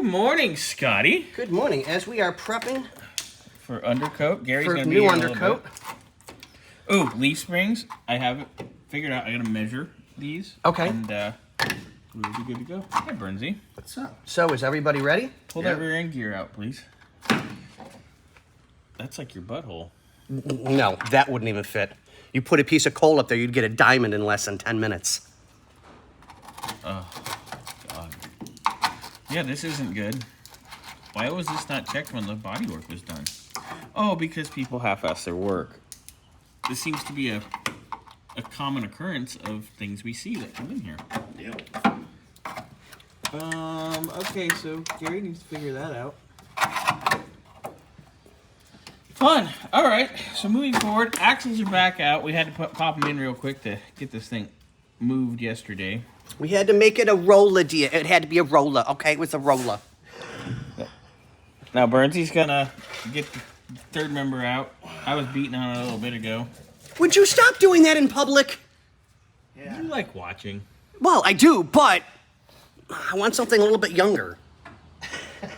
Good morning, Scotty. Good morning. As we are prepping for undercoat, Gary's for gonna be new here undercoat. Oh, leaf springs. I have it figured out. I gotta measure these. Okay. And we'll be good to go. Hey, Bernsey. What's up? So, is everybody ready? Pull that rear end gear out, please. That's like your butthole. No, that wouldn't even fit. You put a piece of coal up there, you'd get a diamond in less than 10 minutes. Oh, God. Yeah, this isn't good. Why was this not checked when the bodywork was done? Oh, because people half-ass their work. This seems to be a common occurrence of things we see that come in here. Yep. Okay, so Gary needs to figure that out. Fun. All right, so moving forward, axles are back out. We had to pop them in real quick to get this thing moved yesterday. We had to make it a roller, dear. It had to be a roller, okay? It was a roller. Now, Burnsy's gonna get the third member out. I was beating on it a little bit ago. Would you stop doing that in public? Yeah. You like watching. Well, I do, but I want something a little bit younger. Oh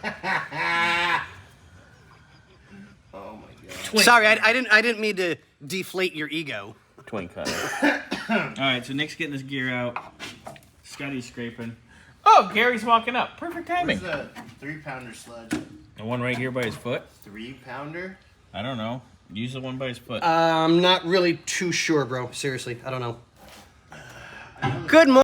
my god. Sorry, I didn't mean to deflate your ego. Twin cutter. All right, so Nick's getting his gear out. Scotty's scraping. Oh, Gary's walking up. Perfect timing. Where's the 3-pounder sledge? The one right here by his foot? 3-pounder? I don't know. Use the one by his foot. I'm not really too sure, bro. Seriously, I don't know. Good morning.